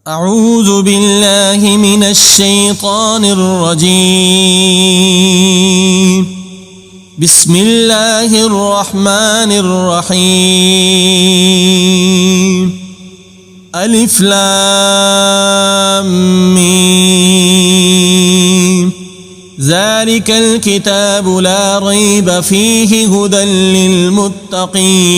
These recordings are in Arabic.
أعوذ بالله من الشيطان الرجيم. بسم الله الرحمن الرحيم. ألف لام ميم. ذلك الكتاب لا ريب فيه هدى للمتقين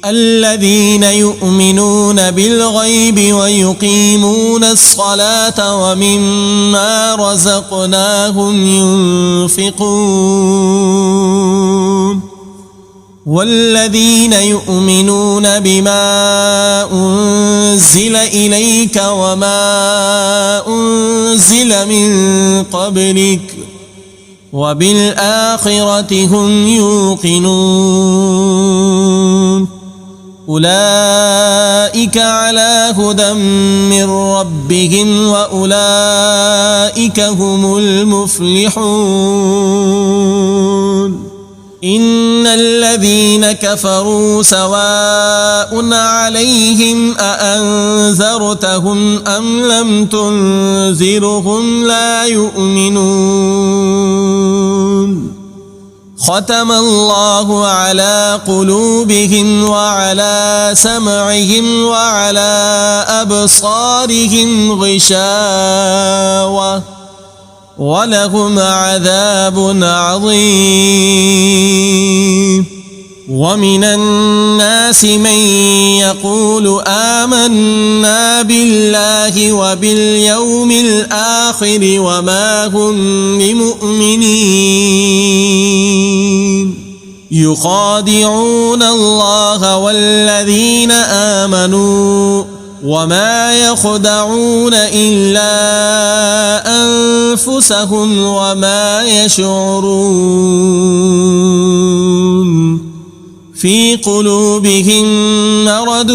الذين يؤمنون بالغيب ويقيمون الصلاة ومما رزقناهم ينفقون والذين يؤمنون بما أنزل إليك وما أنزل من قبلك وبالآخرة هم يوقنون أولئك على هدى من ربهم وأولئك هم المفلحون. إن الذين كفروا سواء عليهم أأنذرتهم أم لم تنذرهم لا يؤمنون. ختم الله على قلوبهم وعلى سمعهم وعلى أبصارهم غشاوة ولهم عذاب عظيم. ومن الناس من يقول آمنا بالله وباليوم الآخر وما هم بمؤمنين يخادعون الله والذين آمنوا وما يخدعون إلا أنفسهم وما يشعرون. في قلوبهم مرض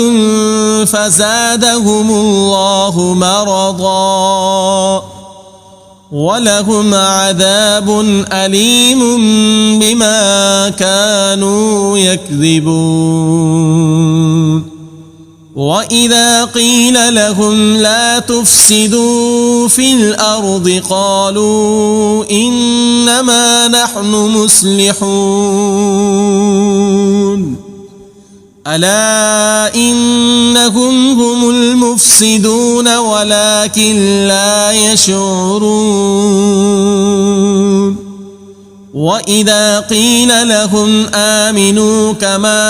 فزادهم الله مرضا ولهم عذاب أليم بما كانوا يكذبون. وإذا قيل لهم لا تفسدوا في الأرض قالوا إنما نحن مصلحون. ألا إنهم هم المفسدون ولكن لا يشعرون. وإذا قيل لهم آمنوا كما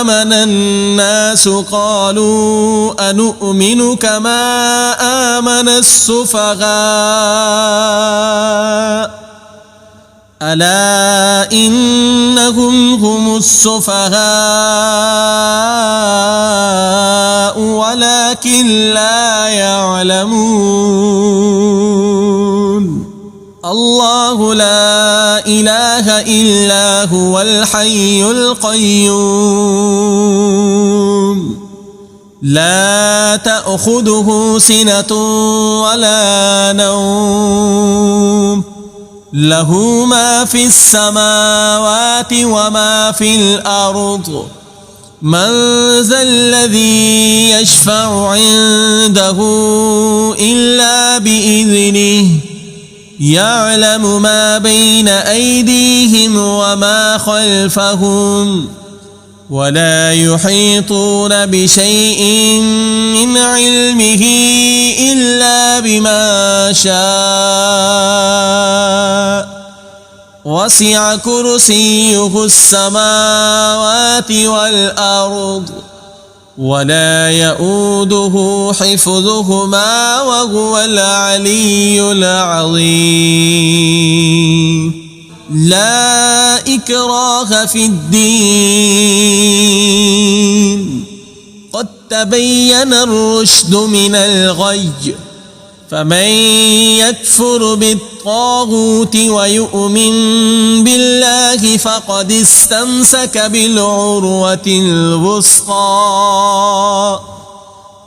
آمن الناس قالوا أنؤمن كما آمن السفهاء. ألا إنهم هم السفهاء ولكن لا يعلمون. الله لا إله إلا هو الحي القيوم لا تأخذه سنة ولا نوم له ما في السماوات وما في الأرض. من ذا الذي يشفع عنده إلا بإذنه يعلم ما بين أيديهم وما خلفهم ولا يحيطون بشيء من علمه إلا بما شاء. وسع كرسيه السماوات والأرض ولا يؤوده حفظهما وهو العلي العظيم. لا إكراه في الدين قد تبين الرشد من الغي. فمن يكفر بالطاغوت ويؤمن بالله فقد استمسك بالعروة الوثقى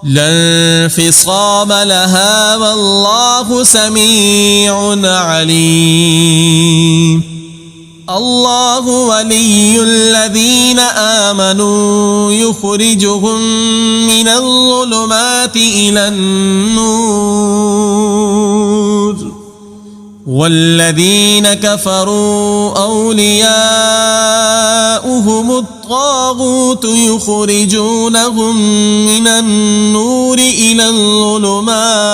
لا انفصام لها والله سميع عليم. الله ولي الذين آمنوا يخرجهم من الظلمات إلى النور والذين كفروا أولياؤهم الطاغوت يخرجونهم من النور إلى الظلمات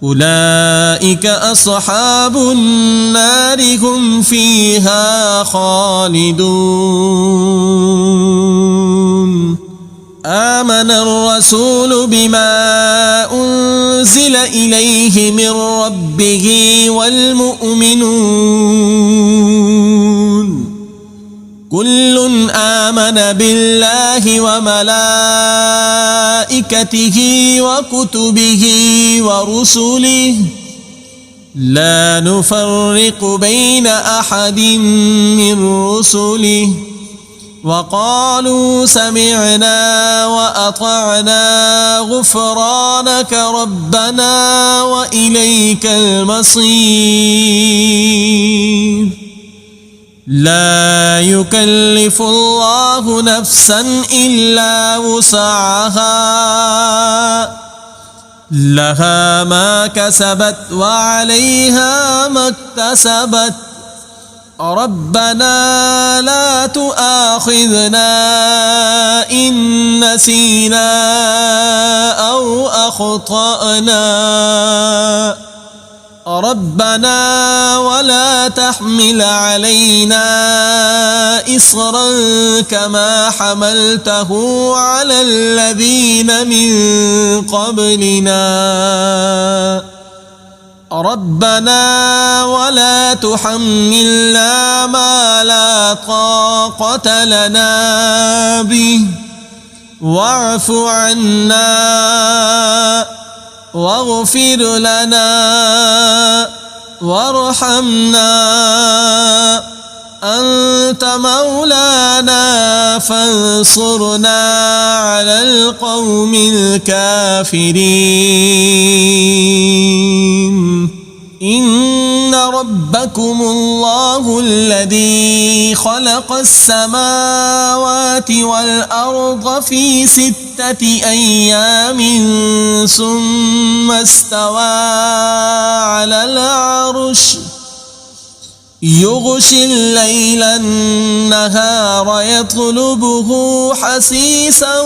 أولئك أصحاب النار هم فيها خالدون آمن الرسول بما أنزل إليه من ربه والمؤمنون كل آمن بالله وملائكته وكتبه ورسله لا نفرق بين أحد من رسله وقالوا سمعنا وأطعنا غفرانك ربنا وإليك المصير لا يكلف الله نفسا إلا وسعها لها ما كسبت وعليها ما اكتسبت ربنا لا تؤاخذنا إن نسينا أو أخطأنا ربنا ولا تحمل علينا إصرا كما حملته على الذين من قبلنا ربنا ولا تحملنا ما لا طاقة لنا به واعف عنا واغفر لنا وارحمنا أنت مولانا فانصرنا على القوم الكافرين إن ربكم الله الذي خلق السماوات والأرض في 6 أيام ثم استوى على العرش يغشي الليل النهار يطلبه حثيثا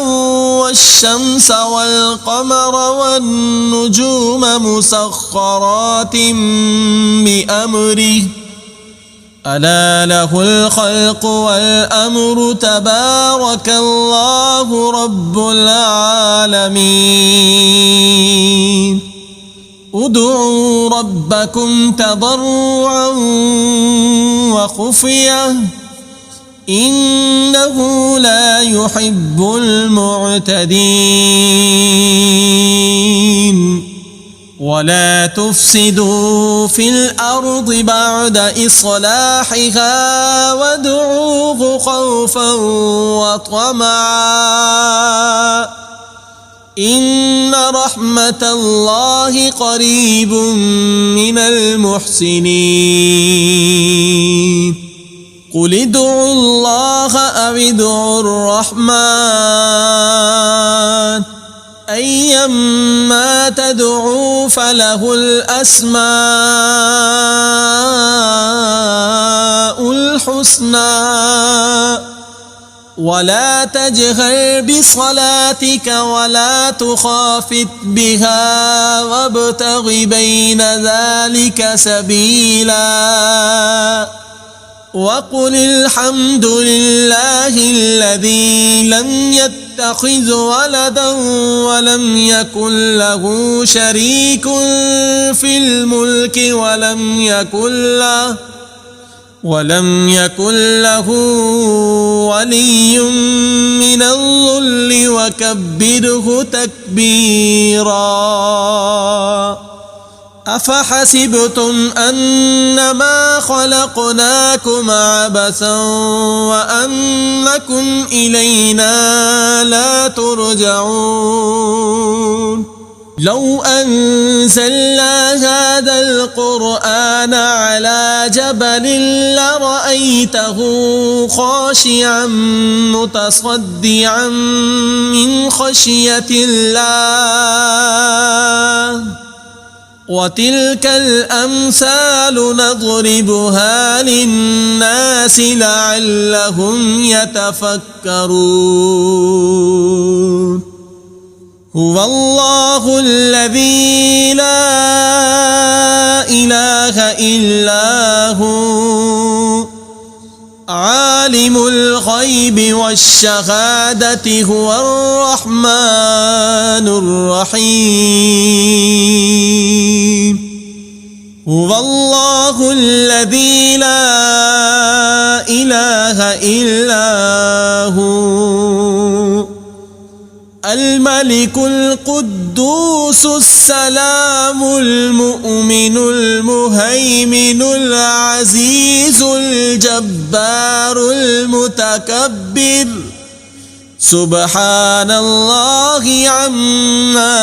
والشمس والقمر والنجوم مسخرات بأمره ألا له الخلق والأمر تبارك الله رب العالمين ادعوا ربكم تضرعا وخفية إنه لا يحب المعتدين ولا تفسدوا في الأرض بعد إصلاحها وادعوه خوفا وطمعا إن رحمة الله قريب من المحسنين قل ادعوا الله أو ادعوا الرحمن أيما تدعوا فله الأسماء الحسنى ولا تجهر بصلاتك ولا تخافت بها وابتغ بين ذلك سبيلا وقل الحمد لله الذي لم يتخذ ولدا ولم يكن له شريك في الملك ولم يكن له ولي من الذل وكبره تكبيرا أفحسبتم أنما خلقناكم عبثا وأنكم إلينا لا ترجعون لو أنزلنا هذا القرآن على جبل لرأيته خاشعا متصدعا من خشية الله وتلك الأمثال نضربها للناس لعلهم يتفكرون هو الله الذي لا إله إلا هو عالم الغيب والشهادة هو الرحمن الرحيم هو الله الذي لا إله إلا هو الملك القدوس السلام المؤمن المهيمن العزيز الجبار المتكبر سبحان الله عما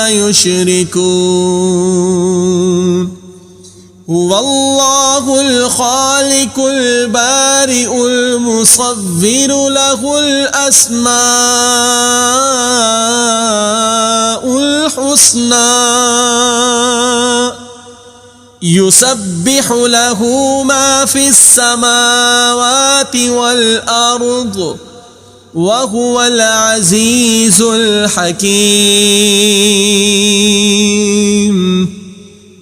يشركون هو الله الخالق البارئ المصور له الأسماء الحسنى يسبح له ما في السماوات والأرض وهو العزيز الحكيم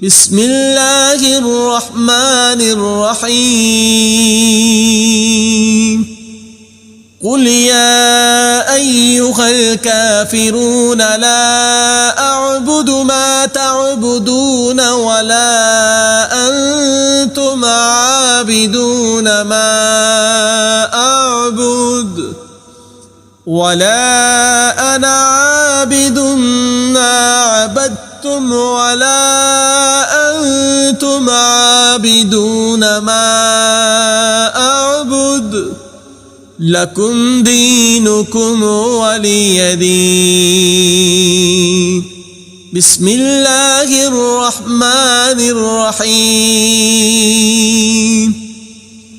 بسم الله الرحمن الرحيم قل يا أيها الكافرون لا أعبد ما تعبدون ولا أنتم عابدون ما أعبد ولا أنا عابد ما عبدتم ولا أنتم عابدون ما أعبد لكم دينكم ولي دين بسم الله الرحمن الرحيم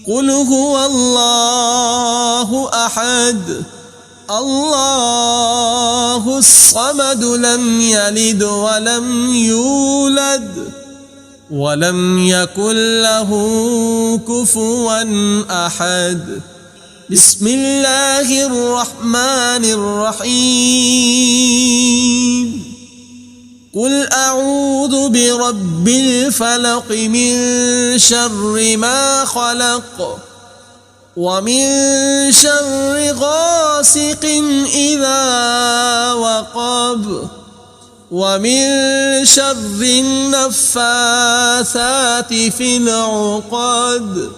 قل هو الله أحد الله الصمد لم يلد ولم يولد ولم يكن له كفوا أحد بسم الله الرحمن الرحيم قل أعوذ برب الفلق من شر ما خلق ومن شر غاسق إذا وقب ومن شر النفاثات في العقد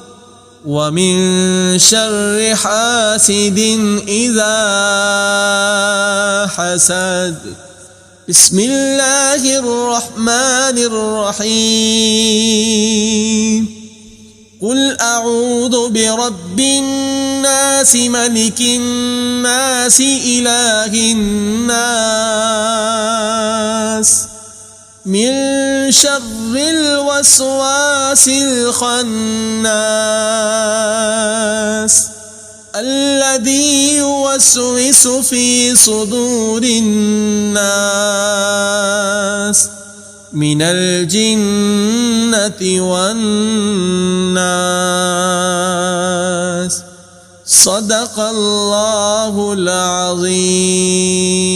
ومن شر حاسد إذا حسد بسم الله الرحمن الرحيم قل أعوذ برب الناس ملك الناس إله الناس من شر الوسواس الخناس الذي يوسوس في صدور الناس من الجنة والناس صدق الله العظيم.